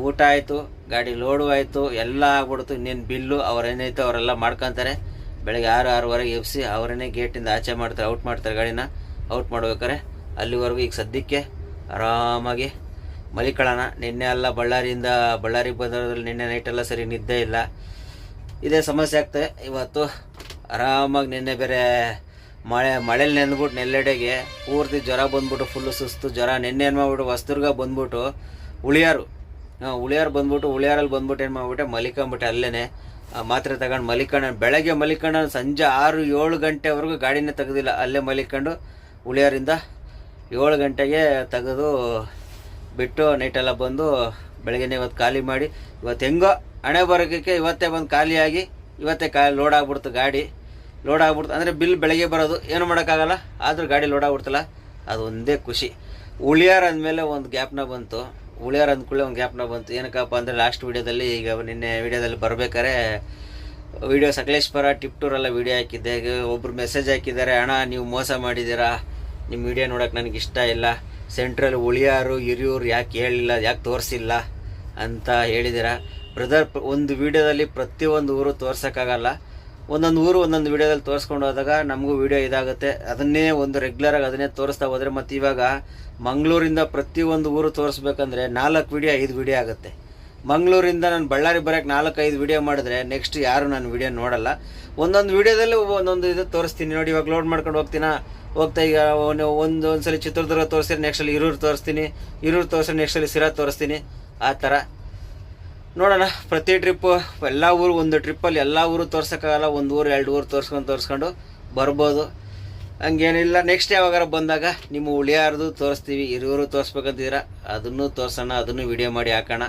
ಊಟ ಆಯಿತು, ಗಾಡಿ ಲೋಡು ಆಯಿತು, ಎಲ್ಲ ಆಗ್ಬಿಡ್ತು. ಇನ್ನೇನು ಬಿಲ್ಲು ಅವ್ರೇನೈತೆ ಅವರೆಲ್ಲ ಮಾಡ್ಕೊತಾರೆ. ಬೆಳಗ್ಗೆ 6-6:30 ಎಬ್ಸಿ ಅವರನ್ನೇ ಗೇಟಿಂದ ಆಚೆ ಮಾಡ್ತಾರೆ, ಔಟ್ ಮಾಡ್ತಾರೆ. ಗಾಡಿನ ಔಟ್ ಮಾಡ್ಬೇಕಾರೆ ಅಲ್ಲಿವರೆಗೂ ಈಗ ಸದ್ಯಕ್ಕೆ ಆರಾಮಾಗಿ ಮಲಿಕೊಳ್ಳೋಣ. ನಿನ್ನೆ ಎಲ್ಲ ಬಳ್ಳಾರಿಗೆ ಬಂದೋದ್ರಲ್ಲಿ ನಿನ್ನೆ ನೈಟೆಲ್ಲ ಸರಿ ನಿದ್ದೆ ಇಲ್ಲ, ಇದೇ ಸಮಸ್ಯೆ ಆಗ್ತದೆ. ಇವತ್ತು ಆರಾಮಾಗಿ, ನಿನ್ನೆ ಬೇರೆ ಮಳೇಲಿ ನೆಂದ್ಬಿಟ್ಟು ನೆಲ್ಲೆಡೆಗೆ ಪೂರ್ತಿ ಜ್ವರ ಬಂದ್ಬಿಟ್ಟು, ಫುಲ್ಲು ಸುಸ್ತು ಜ್ವರ. ನಿನ್ನೆ ಏನು ಮಾಡ್ಬಿಟ್ಟು ಹೊಸದುರ್ಗ ಬಂದ್ಬಿಟ್ಟು ಉಳಿಯಾರು ಬಂದ್ಬಿಟ್ಟು ಉಳಿಯಾರಲ್ಲಿ ಬಂದ್ಬಿಟ್ಟು ಏನು ಮಾಡ್ಬಿಟ್ಟೆ, ಮಲಿಕೊಂಬಿಟ್ಟೆ. ಅಲ್ಲೇ ಮಾತ್ರೆ ತಗೊಂಡು ಮಲಿಕೊಂಡು, ಬೆಳಗ್ಗೆ ಮಲಿಕೊಂಡು ಸಂಜೆ 6-7 ಗಂಟೆವರೆಗೂ ಗಾಡಿನೇ ತೆಗೆದಿಲ್ಲ. ಅಲ್ಲೇ ಮಲಿಕೊಂಡು ಉಳಿಯಾರಿಂದ 7 ಗಂಟೆಗೆ ತೆಗೆದು ಬಿಟ್ಟು ನೈಟೆಲ್ಲ ಬಂದು ಬೆಳಗ್ಗೆನೇ ಇವತ್ತು ಖಾಲಿ ಮಾಡಿ, ಇವತ್ತು ಹೆಂಗೋ ಹಣೆ ಬರೋಕ್ಕೆ ಇವತ್ತೇ ಬಂದು ಖಾಲಿಯಾಗಿ ಇವತ್ತೇ ಲೋಡ್ ಆಗ್ಬಿಡ್ತು. ಗಾಡಿ ಲೋಡ್ ಆಗ್ಬಿಡ್ತು ಅಂದರೆ ಬಿಲ್ ಬೆಳಗ್ಗೆ ಬರೋದು, ಏನು ಮಾಡೋಕ್ಕಾಗಲ್ಲ. ಆದರೂ ಗಾಡಿ ಲೋಡ್ ಆಗ್ಬಿಡ್ತಲ್ಲ, ಅದು ಒಂದೇ ಖುಷಿ. ಉಳಿಯಾರ ಅಂದಮೇಲೆ ಒಂದು ಗ್ಯಾಪ್ನ ಬಂತು. ಉಳಿಯಾರ ಅಂದ್ಕೊಳ್ಳೆ ಒಂದು ಗ್ಯಾಪ್ನ ಬಂತು. ಏನಕ್ಕಪ್ಪ ಅಂದರೆ ಲಾಸ್ಟ್ ವೀಡಿಯೋದಲ್ಲಿ, ಈಗ ನಿನ್ನೆ ವೀಡಿಯೋದಲ್ಲಿ ಬರ್ಬೇಕಾರೆ ವೀಡಿಯೋ ಸಕಲೇಶ್ಪುರ ಟಿಪ್ ಟೂರೆಲ್ಲ ವೀಡಿಯೋ ಹಾಕಿದ್ದೆ. ಒಬ್ಬರು ಮೆಸೇಜ್ ಹಾಕಿದ್ದಾರೆ, ಅಣ್ಣ ನೀವು ಮೋಸ ಮಾಡಿದ್ದೀರಾ, ನಿಮ್ಮ ವೀಡಿಯೋ ನೋಡೋಕೆ ನನಗೆ ಇಷ್ಟ ಇಲ್ಲ, ಸೆಂಟ್ರಲ್ ಉಳಿಯಾರು ಹಿರಿಯೂರು ಯಾಕೆ ಹೇಳಿಲ್ಲ, ಯಾಕೆ ತೋರಿಸಿಲ್ಲ ಅಂತ ಹೇಳಿದ್ದೀರಾ. ಬ್ರದರ್, ಒಂದು ವೀಡಿಯೋದಲ್ಲಿ ಪ್ರತಿಯೊಂದು ಊರು ತೋರ್ಸೋಕ್ಕಾಗಲ್ಲ. ಒಂದೊಂದು ಊರು ಒಂದೊಂದು ವೀಡಿಯೋದಲ್ಲಿ ತೋರಿಸ್ಕೊಂಡು ಹೋದಾಗ ನಮಗೂ ವೀಡಿಯೋ ಇದಾಗುತ್ತೆ. ಅದನ್ನೇ ಒಂದು ರೆಗ್ಯುಲರಾಗಿ ಅದನ್ನೇ ತೋರಿಸ್ತಾ ಹೋದರೆ, ಮತ್ತು ಇವಾಗ ಮಂಗಳೂರಿಂದ ಪ್ರತಿಯೊಂದು ಊರು ತೋರಿಸ್ಬೇಕಂದ್ರೆ 4 ವೀಡಿಯೋ 5 ವೀಡಿಯೋ ಆಗುತ್ತೆ. ಮಂಗಳೂರಿಂದ ನಾನು ಬಳ್ಳಾರಿ ಬರೋಕ್ಕೆ 4-5 ವೀಡಿಯೋ ಮಾಡಿದ್ರೆ ನೆಕ್ಸ್ಟ್ ಯಾರು ನಾನು ವೀಡಿಯೋ ನೋಡಲ್ಲ. ಒಂದೊಂದು ವೀಡಿಯೋದಲ್ಲಿ ಒಂದೊಂದು ಇದು ತೋರಿಸ್ತೀನಿ ನೋಡಿ. ಇವಾಗ ಲೋಡ್ ಮಾಡ್ಕೊಂಡು ಹೋಗ್ತಾ ಈಗ ಒಂದ್ಸಲಿ ಚಿತ್ರದುರ್ಗ ತೋರಿಸ್ತೀನಿ, ನೆಕ್ಸ್ಟಲ್ಲಿ ಹಿರೂರು ತೋರಿಸ್ತೀನಿ, ಹಿರೂರು ತೋರಿಸ್ತೀನಿ, ನೆಕ್ಸ್ಟಲ್ಲಿ ಸಿರಾ ತೋರಿಸ್ತೀನಿ. ಆ ಥರ ನೋಡೋಣ. ಪ್ರತಿ ಟ್ರಿಪ್ಪು ಎಲ್ಲ ಊರು, ಒಂದು ಟ್ರಿಪ್ಪಲ್ಲಿ ಎಲ್ಲ ಊರು ತೋರ್ಸೋಕ್ಕಾಗಲ್ಲ. 1 ಊರು 2 ಊರು ತೋರಿಸ್ಕೊಂಡು ಬರ್ಬೋದು, ಹಂಗೇನಿಲ್ಲ. ನೆಕ್ಸ್ಟ್ ಯಾವಾಗಾರ ಬಂದಾಗ ನಿಮ್ಮ ಉಳಿಯಾರ್ದು ತೋರಿಸ್ತೀವಿ. ಹಿರಿಯೂರು ತೋರಿಸ್ಬೇಕಂತಿದ್ದೀರಾ, ಅದನ್ನು ತೋರಿಸೋಣ, ಅದನ್ನು ವೀಡಿಯೋ ಮಾಡಿ ಹಾಕೋಣ.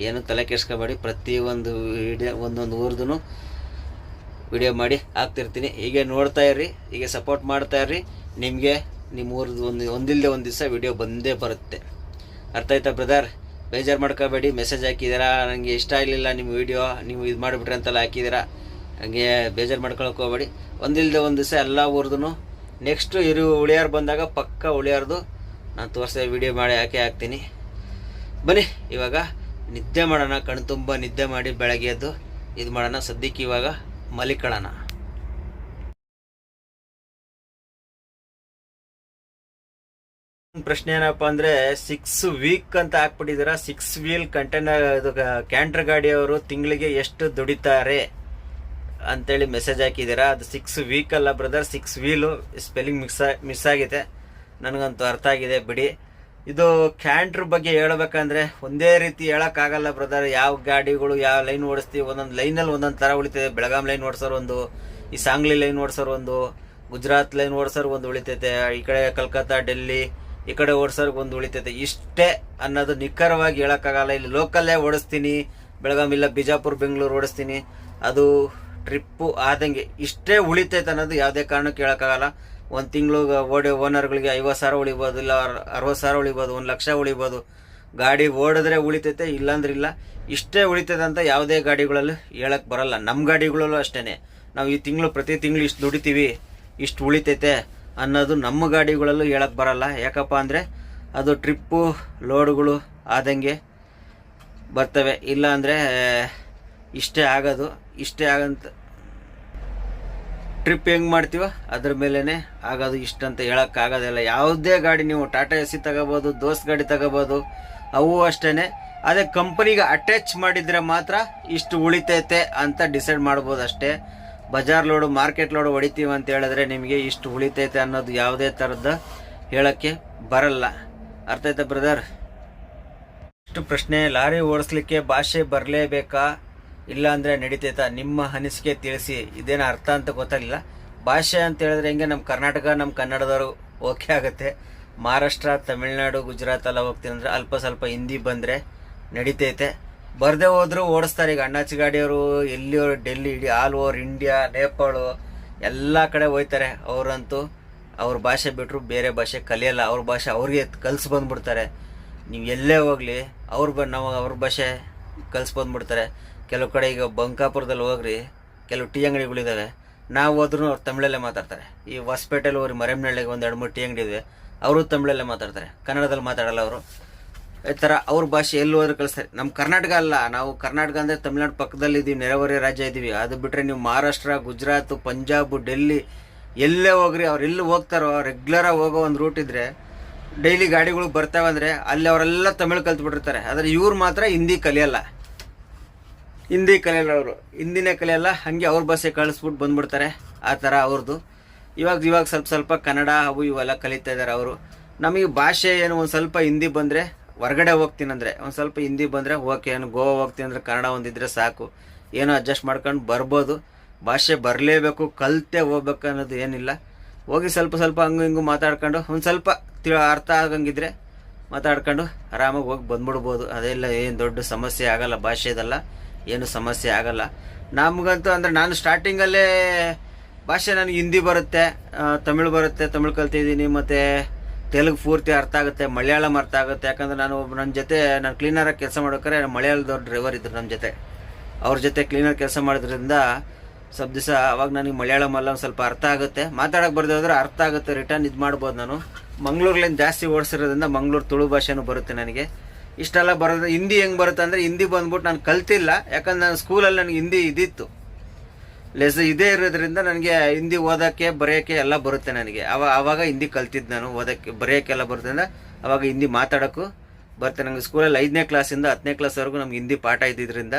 ಏನು ತಲೆ ಕೆಡ್ಸ್ಕೊಬೇಡಿ. ಪ್ರತಿಯೊಂದು ವೀಡಿಯೋ ಒಂದೊಂದು ಊರ್ದು ವಿಡಿಯೋ ಮಾಡಿ ಹಾಕ್ತಿರ್ತೀನಿ. ಹೀಗೆ ನೋಡ್ತಾ ಇರ್ರಿ, ಹೀಗೆ ಸಪೋರ್ಟ್ ಮಾಡ್ತಾ ಇರ್ರಿ. ನಿಮಗೆ ನಿಮ್ಮ ಊರದ್ದು ಒಂದಿಲ್ಲದೆ ಒಂದು ದಿವಸ ವಿಡಿಯೋ ಬಂದೇ ಬರುತ್ತೆ. ಅರ್ಥ ಆಯ್ತಾ ಬ್ರದರ್? ಬೇಜಾರು ಮಾಡ್ಕೋಬೇಡಿ. ಮೆಸೇಜ್ ಹಾಕಿದ್ದೀರಾ, ನನಗೆ ಇಷ್ಟ ಆಗಲಿಲ್ಲ ನಿಮ್ಮ ವೀಡಿಯೋ, ನೀವು ಇದು ಮಾಡಿಬಿಟ್ರಿ ಅಂತೆಲ್ಲ ಹಾಕಿದ್ದೀರಾ, ಹಾಗೆ ಬೇಜಾರು ಮಾಡ್ಕೊಳಕ್ಕೆ ಹೋಗ್ಬೇಡಿ. ಒಂದಿಲ್ಲದೆ ಒಂದು ದಿವಸ ಎಲ್ಲ ಊರ್ದು ನೆಕ್ಸ್ಟು ಉಳಿಯಾರು ಬಂದಾಗ ಪಕ್ಕ ಉಳಿಯಾರ್ದು ನಾನು ತೋರಿಸಿದ ವೀಡಿಯೋ ಮಾಡಿ ಹಾಕ್ತೀನಿ. ಬನ್ನಿ ಇವಾಗ ನಿದ್ದೆ ಮಾಡೋಣ. ಕಣ್ಣು ತುಂಬ ನಿದ್ದೆ ಮಾಡಿ ಬೆಳಗ್ಗೆ ಎದ್ದು ಇದು ಮಾಡೋಣ. ಸದ್ಯಕ್ಕೆ ಇವಾಗ ಮಲಿಕೊಳ್ಳೋಣ. ಪ್ರಶ್ನೆ ಏನಪ್ಪ ಅಂದರೆ, 6 ವೀಕ್ ಅಂತ ಹಾಕ್ಬಿಟ್ಟಿದ್ದೀರಾ. 6 ವೀಲ್ ಕಂಟೈನರ್ ಇದು ಕ್ಯಾಂಟ್ರ್ ಗಾಡಿಯವರು ತಿಂಗಳಿಗೆ ಎಷ್ಟು ದುಡಿತಾರೆ ಅಂತೇಳಿ ಮೆಸೇಜ್ ಹಾಕಿದ್ದೀರಾ. ಅದು 6 ವೀಕ್ ಅಲ್ಲ ಬ್ರದರ್, 6 ವೀಲು. ಸ್ಪೆಲ್ಲಿಂಗ್ ಮಿಸ್ ಆಗಿದೆ, ನನಗಂತೂ ಅರ್ಥ ಆಗಿದೆ ಬಿಡಿ. ಇದು ಕ್ಯಾಂಟ್ರ್ ಬಗ್ಗೆ ಹೇಳ್ಬೇಕಂದ್ರೆ ಒಂದೇ ರೀತಿ ಹೇಳೋಕ್ಕಾಗಲ್ಲ ಬ್ರದರ್. ಯಾವ ಗಾಡಿಗಳು ಯಾವ ಲೈನ್ ಓಡಿಸ್ತೀವಿ, ಒಂದೊಂದು ಲೈನಲ್ಲಿ ಒಂದೊಂದು ಥರ ಉಳಿತೈತೆ. ಬೆಳಗಾಂ ಲೈನ್ ಓಡಿಸೋರು ಒಂದು, ಈ ಸಾಂಗ್ಲಿ ಲೈನ್ ಓಡಿಸೋರು ಒಂದು, ಗುಜರಾತ್ ಲೈನ್ ಓಡಿಸೋರು ಒಂದು ಉಳಿತೈತೆ, ಈ ಕಡೆ ಕಲ್ಕತ್ತಾ ಡೆಲ್ಲಿ ಈ ಕಡೆ ಓಡಿಸೋರ್ಗೆ ಒಂದು ಉಳಿತೈತೆ. ಇಷ್ಟೇ ಅನ್ನೋದು ನಿಖರವಾಗಿ ಹೇಳೋಕ್ಕಾಗಲ್ಲ. ಇಲ್ಲಿ ಲೋಕಲ್ಲೇ ಓಡಿಸ್ತೀನಿ, ಬೆಳಗಾಂ ಇಲ್ಲ ಬಿಜಾಪುರ ಬೆಂಗಳೂರು ಓಡಿಸ್ತೀನಿ, ಅದು ಟ್ರಿಪ್ಪು ಆದಂಗೆ ಇಷ್ಟೇ ಉಳಿತೈತೆ ಅನ್ನೋದು ಯಾವುದೇ ಕಾರಣಕ್ಕೆ ಹೇಳೋಕ್ಕಾಗಲ್ಲ. ಒಂದು ತಿಂಗಳು ಓನರ್ಗಳಿಗೆ 50,000 ಉಳಿಬೋದು, ಇಲ್ಲ 60,000 ಉಳಿಬೋದು, 1,00,000 ಉಳಿಬೋದು. ಗಾಡಿ ಓಡಿದ್ರೆ ಉಳಿತೈತೆ, ಇಲ್ಲಾಂದ್ರೆ ಇಲ್ಲ. ಇಷ್ಟೇ ಉಳಿತೈತೆ ಅಂತ ಯಾವುದೇ ಗಾಡಿಗಳಲ್ಲೂ ಹೇಳಕ್ಕೆ ಬರಲ್ಲ. ನಮ್ಮ ಗಾಡಿಗಳಲ್ಲೂ ಅಷ್ಟೇ, ನಾವು ಈ ತಿಂಗಳು ಪ್ರತಿ ತಿಂಗಳು ಇಷ್ಟು ದುಡಿತೀವಿ, ಇಷ್ಟು ಉಳಿತೈತೆ ಅನ್ನೋದು ನಮ್ಮ ಗಾಡಿಗಳಲ್ಲೂ ಹೇಳಕ್ಕೆ ಬರಲ್ಲ. ಯಾಕಪ್ಪ ಅಂದರೆ ಅದು ಟ್ರಿಪ್ಪು ಲೋಡ್ಗಳು ಆದಂಗೆ ಬರ್ತವೆ. ಇಲ್ಲ ಅಂದರೆ ಇಷ್ಟೇ ಆಗೋದು. ಇಷ್ಟೇ ಆಗಂತ ಟ್ರಿಪ್ ಹೆಂಗೆ ಮಾಡ್ತೀವೋ ಅದ್ರ ಮೇಲೇ ಆಗೋದು. ಇಷ್ಟಂತ ಹೇಳೋಕ್ಕಾಗೋದಿಲ್ಲ. ಯಾವುದೇ ಗಾಡಿ ನೀವು ಟಾಟಾ ಎಸ್ ಸಿ ತಗೋಬೋದು, ದೋಸ್ತ್ ಗಾಡಿ ತಗೋಬೋದು, ಅವು ಅಷ್ಟೇ. ಅದೇ ಕಂಪನಿಗೆ ಅಟ್ಯಾಚ್ ಮಾಡಿದರೆ ಮಾತ್ರ ಇಷ್ಟು ಉಳಿತೈತೆ ಅಂತ ಡಿಸೈಡ್ ಮಾಡ್ಬೋದು ಅಷ್ಟೇ. ಬಜಾರ್ ಲೋಡು ಮಾರ್ಕೆಟ್ ಲೋಡು ಹೊಡಿತೀವಿ ಅಂತ ಹೇಳಿದ್ರೆ ನಿಮಗೆ ಇಷ್ಟು ಉಳಿತೈತೆ ಅನ್ನೋದು ಯಾವುದೇ ಥರದ್ದು ಹೇಳೋಕ್ಕೆ ಬರಲ್ಲ. ಅರ್ಥ ಆಯ್ತಾ ಬ್ರದರ್? ಇಷ್ಟು ಪ್ರಶ್ನೆ, ಲಾರಿ ಓಡಿಸ್ಲಿಕ್ಕೆ ಭಾಷೆ ಬರಲೇಬೇಕಾ, ಇಲ್ಲ ಅಂದರೆ ನಡೀತೈತಾ? ನಿಮ್ಮ ಅನಿಸಿಕೆ ತಿಳಿಸಿ. ಇದೇನು ಅರ್ಥ ಅಂತ ಗೊತ್ತಾಗಲಿಲ್ಲ. ಭಾಷೆ ಅಂತ ಹೇಳಿದ್ರೆ ಹೆಂಗೆ, ನಮ್ಮ ಕರ್ನಾಟಕ ನಮ್ಮ ಕನ್ನಡದವರು ಓಕೆ ಆಗುತ್ತೆ. ಮಹಾರಾಷ್ಟ್ರ, ತಮಿಳ್ನಾಡು, ಗುಜರಾತ್ ಎಲ್ಲ ಹೋಗ್ತೀನಿ ಅಂದರೆ ಅಲ್ಪ ಸ್ವಲ್ಪ ಹಿಂದಿ ಬಂದರೆ ನಡೀತೈತೆ. ಬರದೇ ಹೋದರೂ ಓಡಿಸ್ತಾರೆ. ಈಗ ಅಣ್ಣಾಚಿ ಗಾಡಿಯವರು ಎಲ್ಲಿ ಡೆಲ್ಲಿ, ಇಡೀ ಆಲ್ ಓವರ್ ಇಂಡಿಯಾ, ನೇಪಾಳು ಎಲ್ಲ ಕಡೆ ಹೋಗ್ತಾರೆ. ಅವರಂತೂ ಅವ್ರ ಭಾಷೆ ಬಿಟ್ಟರು ಬೇರೆ ಭಾಷೆ ಕಲಿಯಲ್ಲ. ಅವ್ರ ಭಾಷೆ ಅವ್ರಿಗೆ ಕಲಿಸಿ ಬಂದುಬಿಡ್ತಾರೆ. ನೀವು ಎಲ್ಲೇ ಹೋಗಲಿ ಅವ್ರ ಭಾಷೆ ಕಲಿಸಿ ಬಂದುಬಿಡ್ತಾರೆ. ಕೆಲವು ಕಡೆ ಈಗ ಬಂಕಾಪುರದಲ್ಲಿ ಹೋಗ್ರಿ, ಕೆಲವು ಟೀ ಅಂಗಡಿಗಳಿದ್ದಾವೆ, ನಾವು ಹೋದ್ರೂ ಅವ್ರು ತಮಿಳಲ್ಲೇ ಮಾತಾಡ್ತಾರೆ. ಈ ಹೊಸಪೇಟೆಯಲ್ಲಿ ಹೋಗ್ರಿ, ಮರೆಮ್ನಳ್ಳಿಗೆ ಒಂದು 2-3 ಟೀ ಅಂಗಡಿ ಇದೆ, ಅವರು ತಮಿಳಲ್ಲೇ ಮಾತಾಡ್ತಾರೆ, ಕನ್ನಡದಲ್ಲಿ ಮಾತಾಡಲ್ಲ ಅವರು. ಈ ಥರ ಅವ್ರ ಭಾಷೆ ಎಲ್ಲಿ ಹೋದ್ರೆ ಕಲಿಸ್ತಾರೆ. ನಮ್ಮ ಕರ್ನಾಟಕ ಅಲ್ಲ, ನಾವು ಕರ್ನಾಟಕ ಅಂದರೆ ತಮಿಳ್ನಾಡು ಪಕ್ಕದಲ್ಲಿದ್ದೀವಿ, ನೆರೆಹೊರೆ ರಾಜ್ಯ ಇದ್ದೀವಿ. ಅದು ಬಿಟ್ಟರೆ ನೀವು ಮಹಾರಾಷ್ಟ್ರ, ಗುಜರಾತ್, ಪಂಜಾಬ್, ಡೆಲ್ಲಿ ಎಲ್ಲೇ ಹೋಗ್ರಿ, ಅವ್ರು ಎಲ್ಲಿ ಹೋಗ್ತಾರೋ ರೆಗ್ಯುಲರಾಗಿ ಹೋಗೋ ಒಂದು ರೂಟ್ ಇದ್ದರೆ, ಡೈಲಿ ಗಾಡಿಗಳು ಬರ್ತಾವೆ ಅಂದರೆ ಅಲ್ಲಿ ಅವರೆಲ್ಲ ತಮಿಳು ಕಲ್ತ್ಬಿಟ್ಟಿರ್ತಾರೆ. ಆದರೆ ಇವ್ರು ಮಾತ್ರ ಹಿಂದಿ ಕಲಿಯಲ್ಲ. ಅವರು ಹಿಂದಿನೇ ಕಲಿಯಲ್ಲ. ಹಾಗೆ ಅವ್ರ ಭಾಷೆ ಕಳಿಸ್ಬಿಟ್ಟು ಬಂದ್ಬಿಡ್ತಾರೆ. ಆ ಥರ ಅವ್ರದ್ದು. ಇವಾಗ ಸ್ವಲ್ಪ ಕನ್ನಡ ಅವು ಇವೆಲ್ಲ ಕಲಿತಾ ಇದ್ದಾರೆ ಅವರು. ನಮಗೆ ಭಾಷೆ ಏನು ಒಂದು ಸ್ವಲ್ಪ ಹಿಂದಿ ಬಂದರೆ, ಹೊರಗಡೆ ಹೋಗ್ತೀನಂದರೆ ಒಂದು ಸ್ವಲ್ಪ ಹಿಂದಿ ಬಂದರೆ ಓಕೆ, ಏನು ಗೋವಾ ಹೋಗ್ತೀನಿ ಅಂದರೆ ಕನ್ನಡ ಒಂದಿದ್ರೆ ಸಾಕು, ಏನೋ ಅಡ್ಜಸ್ಟ್ ಮಾಡ್ಕೊಂಡು ಬರ್ಬೋದು. ಭಾಷೆ ಬರಲೇಬೇಕು, ಕಲಿತೇ ಹೋಗ್ಬೇಕು ಅನ್ನೋದು ಏನಿಲ್ಲ. ಹೋಗಿ ಸ್ವಲ್ಪ ಹಂಗು ಹಿಂಗು ಮಾತಾಡ್ಕೊಂಡು ಒಂದು ಸ್ವಲ್ಪ ಅರ್ಥ ಆಗಂಗಿದ್ರೆ ಮಾತಾಡ್ಕೊಂಡು ಆರಾಮಾಗಿ ಹೋಗಿ ಬಂದ್ಬಿಡ್ಬೋದು. ಅದೆಲ್ಲ ಏನು ದೊಡ್ಡ ಸಮಸ್ಯೆ ಆಗಲ್ಲ. ಭಾಷೆದಲ್ಲ ಏನು ಸಮಸ್ಯೆ ಆಗಲ್ಲ ನಮಗಂತೂ. ಅಂದರೆ ನಾನು ಸ್ಟಾರ್ಟಿಂಗಲ್ಲೇ ಭಾಷೆ ನನಗೆ ಹಿಂದಿ ಬರುತ್ತೆ, ತಮಿಳು ಬರುತ್ತೆ, ತಮಿಳು ಕಲ್ತಿದ್ದೀನಿ, ಮತ್ತು ತೆಲುಗು ಪೂರ್ತಿ ಅರ್ಥ ಆಗುತ್ತೆ, ಮಲಯಾಳಂ ಅರ್ಥ ಆಗುತ್ತೆ. ಯಾಕಂದರೆ ನನ್ನ ಜೊತೆ ನಾನು ಕ್ಲೀನರಾಗಿ ಕೆಲಸ ಮಾಡೋಕ್ರೆ ಮಲಯಾಳದವ್ರು ಡ್ರೈವರ್ ಇದ್ರು ನಮ್ಮ ಜೊತೆ. ಅವ್ರ ಜೊತೆ ಕ್ಲೀನರ್ ಕೆಲಸ ಮಾಡೋದ್ರಿಂದ ಸ್ವಲ್ಪ ದಿವಸ ಅವಾಗ ನನಗೆ ಮಲಯಾಳಂ ಎಲ್ಲ ಒಂದು ಸ್ವಲ್ಪ ಅರ್ಥ ಆಗುತ್ತೆ. ಮಾತಾಡೋಕೆ ಬರದೇ ಹೋದ್ರೆ ಅರ್ಥ ಆಗುತ್ತೆ, ರಿಟರ್ನ್ ಇದು ಮಾಡ್ಬೋದು. ನಾನು ಮಂಗ್ಳೂರ್ಲಿಂದ ಜಾಸ್ತಿ ಓಡಿಸಿರೋದ್ರಿಂದ ಮಂಗ್ಳೂರು ತುಳು ಭಾಷೆನೂ ಬರುತ್ತೆ ನನಗೆ. ಇಷ್ಟೆಲ್ಲ ಬರೋದು. ಹಿಂದಿ ಹೆಂಗೆ ಬರುತ್ತೆ ಅಂದರೆ, ಹಿಂದಿ ಬಂದ್ಬಿಟ್ಟು ನಾನು ಕಲ್ತಿಲ್ಲ. ಯಾಕಂದ್ರೆ ನಾನು ಸ್ಕೂಲಲ್ಲಿ ನನಗೆ ಹಿಂದಿ ಇದಿತ್ತು, ಇದೇ ಇರೋದ್ರಿಂದ ನನಗೆ ಹಿಂದಿ ಓದೋಕ್ಕೆ ಬರೆಯೋಕ್ಕೆ ಎಲ್ಲ ಬರುತ್ತೆ ನನಗೆ. ಆವಾಗ ಹಿಂದಿ ಕಲ್ತಿದ್ದು ನಾನು. ಓದೋಕ್ಕೆ ಬರೆಯೋಕ್ಕೆಲ್ಲ ಬರುತ್ತೆ, ಅವಾಗ ಹಿಂದಿ ಮಾತಾಡೋಕ್ಕೂ ಬರುತ್ತೆ ನನಗೆ. ಸ್ಕೂಲಲ್ಲಿ 5ನೇ ಕ್ಲಾಸಿಂದ 10ನೇ ಕ್ಲಾಸ್ವರೆಗೂ ನಮ್ಗೆ ಹಿಂದಿ ಪಾಠ ಇದ್ದಿದ್ದರಿಂದ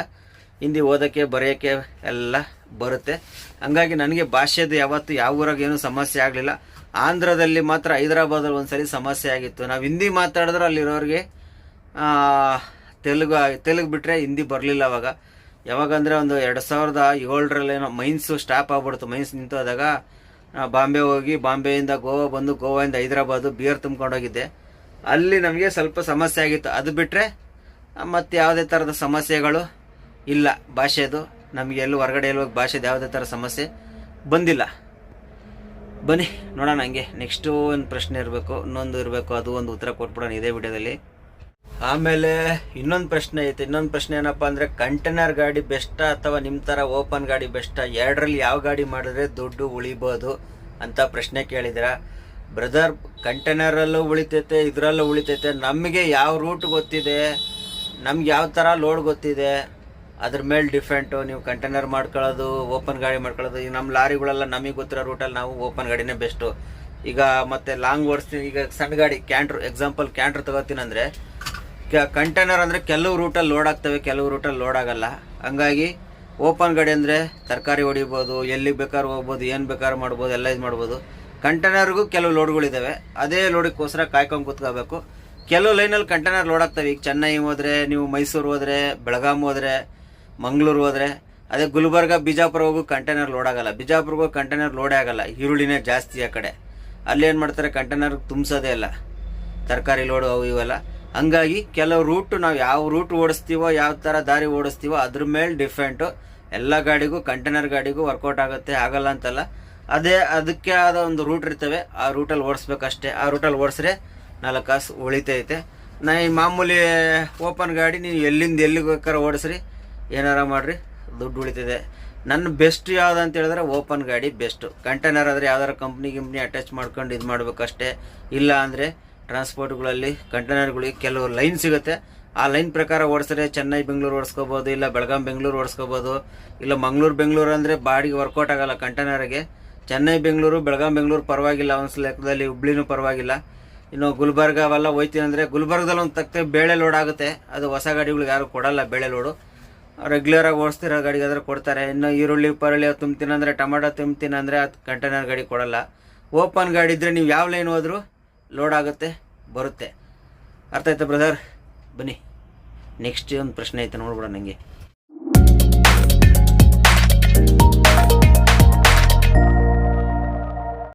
ಹಿಂದಿ ಓದೋಕ್ಕೆ ಬರೆಯೋಕ್ಕೆ ಎಲ್ಲ ಬರುತ್ತೆ. ಹಂಗಾಗಿ ನನಗೆ ಭಾಷೆದು ಯಾವತ್ತು ಯಾವ ಊರಾಗ ಏನೂ ಸಮಸ್ಯೆ ಆಗಲಿಲ್ಲ. ಆಂಧ್ರದಲ್ಲಿ ಮಾತ್ರ, ಹೈದರಾಬಾದಲ್ಲಿ ಒಂದ್ಸರಿ ಸಮಸ್ಯೆ ಆಗಿತ್ತು. ನಾವು ಹಿಂದಿ ಮಾತಾಡಿದ್ರೆ ಅಲ್ಲಿರೋರಿಗೆ ತೆಲುಗು ಬಿಟ್ಟರೆ ಹಿಂದಿ ಬರಲಿಲ್ಲ ಅವಾಗ. ಯಾವಾಗಂದರೆ ಒಂದು 2007 ಮೈನ್ಸು ಸ್ಟಾಪ್ ಆಗ್ಬಿಡ್ತು. ಮೈನ್ಸ್ ನಿಂತೋದಾಗ ಬಾಂಬೆ ಹೋಗಿ, ಬಾಂಬೆಯಿಂದ ಗೋವಾ ಬಂದು, ಗೋವಾದಿಂದ ಹೈದರಾಬಾದು ಬಿಯರ್ ತುಂಬ್ಕೊಂಡೋಗಿದ್ದೆ. ಅಲ್ಲಿ ನಮಗೆ ಸ್ವಲ್ಪ ಸಮಸ್ಯೆ ಆಗಿತ್ತು. ಅದು ಬಿಟ್ಟರೆ ಮತ್ತು ಯಾವುದೇ ಥರದ ಸಮಸ್ಯೆಗಳು ಇಲ್ಲ ಭಾಷೆದು. ನಮಗೆ ಎಲ್ಲೂ ಹೊರಗಡೆ ಹೋಗಿ ಭಾಷೆದು ಯಾವುದೇ ಥರ ಸಮಸ್ಯೆ ಬಂದಿಲ್ಲ. ಬನ್ನಿ ನೋಡೋಣ. ಹಂಗೆ ನೆಕ್ಸ್ಟು ಒಂದು ಪ್ರಶ್ನೆ ಇರಬೇಕು, ಇನ್ನೊಂದು ಇರಬೇಕು, ಅದು ಒಂದು ಉತ್ತರ ಕೊಟ್ಬಿಡೋಣ ಇದೇ ವಿಡಿಯೋದಲ್ಲಿ. ಆಮೇಲೆ ಇನ್ನೊಂದು ಪ್ರಶ್ನೆ ಐತೆ. ಇನ್ನೊಂದು ಪ್ರಶ್ನೆ ಏನಪ್ಪ ಅಂದರೆ, ಕಂಟೈನರ್ ಗಾಡಿ ಬೆಸ್ಟಾ ಅಥವಾ ನಿಮ್ಮ ಥರ ಓಪನ್ ಗಾಡಿ ಬೆಸ್ಟಾ? ಎರಡರಲ್ಲಿ ಯಾವ ಗಾಡಿ ಮಾಡಿದ್ರೆ ದುಡ್ಡು ಉಳಿಬೋದು ಅಂತ ಪ್ರಶ್ನೆ ಕೇಳಿದಿರ ಬ್ರದರ್. ಕಂಟೈನರಲ್ಲೂ ಉಳಿತೈತೆ, ಇದರಲ್ಲೂ ಉಳಿತೈತೆ. ನಮಗೆ ಯಾವ ರೂಟ್ ಗೊತ್ತಿದೆ, ನಮ್ಗೆ ಯಾವ ಥರ ಲೋಡ್ ಗೊತ್ತಿದೆ, ಅದ್ರ ಮೇಲೆ ಡಿಫ್ರೆಂಟು. ನೀವು ಕಂಟೈನರ್ ಮಾಡ್ಕೊಳ್ಳೋದು, ಓಪನ್ ಗಾಡಿ ಮಾಡ್ಕೊಳ್ಳೋದು. ಈಗ ನಮ್ಮ ಲಾರಿಗಳೆಲ್ಲ ನಮಗೆ ಗೊತ್ತಿರೋ ರೂಟಲ್ಲಿ ನಾವು ಓಪನ್ ಗಾಡಿನೇ ಬೆಸ್ಟು. ಈಗ ಮತ್ತೆ ಲಾಂಗ್ ಓಡಿಸ್ತೀನಿ. ಈಗ ಸಣ್ಣ ಗಾಡಿ ಎಕ್ಸಾಂಪಲ್ ಕ್ಯಾಂಟ್ರ್ ತಗೋತೀನಿ ಅಂದರೆ, ಕಂಟೈನರ್ ಅಂದರೆ ಕೆಲವು ರೂಟಲ್ಲಿ ಲೋಡ್ ಆಗ್ತವೆ, ಕೆಲವು ರೂಟಲ್ಲಿ ಲೋಡ್ ಆಗಲ್ಲ. ಹಂಗಾಗಿ ಓಪನ್ ಗಾಡಿ ಅಂದರೆ ತರಕಾರಿ ಹೊಡಿಬೋದು, ಎಲ್ಲಿಗೆ ಬೇಕಾದ್ರೂ ಹೋಗ್ಬೋದು, ಏನು ಬೇಕಾದ್ರೂ ಮಾಡ್ಬೋದು, ಎಲ್ಲ ಇದು ಮಾಡ್ಬೋದು. ಕಂಟೈನರ್ಗೂ ಕೆಲವು ಲೋಡ್ಗಳಿದ್ದಾವೆ, ಅದೇ ಲೋಡಿಗೋಸ್ಕರ ಕಾಯ್ಕೊಂಡು ಕೂತ್ಕೋಬೇಕು. ಕೆಲವು ಲೈನಲ್ಲಿ ಕಂಟೈನರ್ ಲೋಡ್ ಆಗ್ತವೆ. ಈಗ ಚೆನ್ನೈ ಹೋದರೆ, ನೀವು ಮೈಸೂರು ಹೋದರೆ, ಬೆಳಗಾಂ ಹೋದರೆ, ಮಂಗಳೂರು ಹೋದರೆ, ಅದೇ ಗುಲ್ಬರ್ಗ, ಬಿಜಾಪುರ ಹೋಗೋ ಕಂಟೈನರ್ ಲೋಡ್ ಆಗಲ್ಲ. ಬಿಜಾಪುರ್ಗೆ ಹೋಗಿ ಕಂಟೈನರ್ ಲೋಡೇ ಆಗಲ್ಲ, ಈರುಳ್ಳಿನೇ ಜಾಸ್ತಿ ಆ ಕಡೆ. ಅಲ್ಲೇನು ಮಾಡ್ತಾರೆ, ಕಂಟೈನರ್ ತುಂಬಿಸೋದೇ ಇಲ್ಲ, ತರಕಾರಿ ಲೋಡು ಅವು ಇವೆಲ್ಲ. ಹಂಗಾಗಿ ಕೆಲವು ರೂಟು ನಾವು ಯಾವ ರೂಟ್ ಓಡಿಸ್ತೀವೋ, ಯಾವ ಥರ ದಾರಿ ಓಡಿಸ್ತೀವೋ ಅದ್ರ ಮೇಲೆ ಡಿಫ್ರೆಂಟು. ಎಲ್ಲ ಗಾಡಿಗೂ ಕಂಟೈನರ್ ಗಾಡಿಗೂ ವರ್ಕೌಟ್ ಆಗುತ್ತೆ, ಆಗಲ್ಲ ಅಂತಲ್ಲ. ಅದಕ್ಕೆ ಆದ ಒಂದು ರೂಟ್ ಇರ್ತವೆ, ಆ ರೂಟಲ್ಲಿ ಓಡಿಸ್ಬೇಕಷ್ಟೇ. ಆ ರೂಟಲ್ಲಿ ಓಡಿಸ್ರೆ 4 ಕಾಸು ಉಳಿತೈತೆ. ಈ ಮಾಮೂಲಿ ಓಪನ್ ಗಾಡಿ ನೀವು ಎಲ್ಲಿಂದ ಎಲ್ಲಿಗೆ ಬೇಕಾದ್ರೆ ಓಡಿಸ್ರಿ, ಏನಾರ ಮಾಡಿರಿ, ದುಡ್ಡು ಉಳಿತದೆ. ನನ್ನ ಬೆಸ್ಟ್ ಯಾವ್ದು ಅಂತ ಹೇಳಿದ್ರೆ ಓಪನ್ ಗಾಡಿ ಬೆಸ್ಟು. ಕಂಟೈನರ್ ಆದರೆ ಯಾವ್ದಾರು ಕಂಪ್ನಿ ಅಟ್ಯಾಚ್ ಮಾಡ್ಕೊಂಡು ಇದು ಮಾಡಬೇಕಷ್ಟೇ. ಇಲ್ಲ ಅಂದರೆ ಟ್ರಾನ್ಸ್ಪೋರ್ಟ್ಗಳಲ್ಲಿ ಕಂಟೈನರ್ಗಳಿಗೆ ಕೆಲವು ಲೈನ್ ಸಿಗುತ್ತೆ, ಆ ಲೈನ್ ಪ್ರಕಾರ ಓಡಿಸಿದ್ರೆ ಚೆನ್ನೈ ಬೆಂಗಳೂರು ಓಡಿಸ್ಕೋಬೋದು, ಇಲ್ಲ ಬೆಳಗಾಂ ಬೆಂಗಳೂರು ಓಡಿಸ್ಕೋಬೋದು, ಇಲ್ಲ ಮಂಗಳೂರು ಬೆಂಗಳೂರು ಅಂದರೆ ಬಾಡಿಗೆ ವರ್ಕೌಟ್ ಆಗೋಲ್ಲ ಕಂಟೈನರ್ಗೆ. ಚೆನ್ನೈ ಬೆಂಗಳೂರು ಬೆಳಗಾಂ ಬೆಂಗಳೂರು ಪರವಾಗಿಲ್ಲ, ಒಂದು ಲೆಕ್ಕದಲ್ಲಿ ಹುಬ್ಳಿನೂ ಪರವಾಗಿಲ್ಲ. ಇನ್ನು ಗುಲ್ಬರ್ಗ ಅವೆಲ್ಲ ಹೋಯ್ತೀನಿ ಅಂದರೆ ಗುಲ್ಬರ್ಗದಲ್ಲಿ ಒಂದು ತಕ್ಕ ಬೇಳೆ ಲೋಡ್ ಆಗುತ್ತೆ, ಅದು ಹೊಸ ಗಾಡಿಗಳಿಗೆ ಯಾರು ಕೊಡಲ್ಲ ಬೇಳೆ ಲೋಡು. ರೆಗ್ಯುಲರಾಗಿ ಓಡಿಸ್ತಿರೋ ಗಾಡಿಗೆ ಆದರೆ ಕೊಡ್ತಾರೆ. ಇನ್ನು ಈರುಳ್ಳಿ ಪರಳಿ ತುಂಬ್ತೀನಿ ಅಂದರೆ, ಟೊಮೆಟೊ ತುಂಬ್ತೀನಿ ಅಂದರೆ ಅದು ಕಂಟೈನರ್ ಗಾಡಿ ಕೊಡಲ್ಲ. ಓಪನ್ ಗಾಡಿ ಇದ್ದರೆ ನೀವು ಯಾವ ಲೈನ್ ಹೋದರೂ ಲೋಡ್ ಆಗುತ್ತೆ, ಬರುತ್ತೆ. ಅರ್ಥ ಆಯ್ತಾ ಬ್ರದರ್? ಬನ್ನಿ ನೆಕ್ಸ್ಟ್ ಒಂದು ಪ್ರಶ್ನೆ ಐತೆ ನೋಡ್ಬಿಡ ನನಗೆ.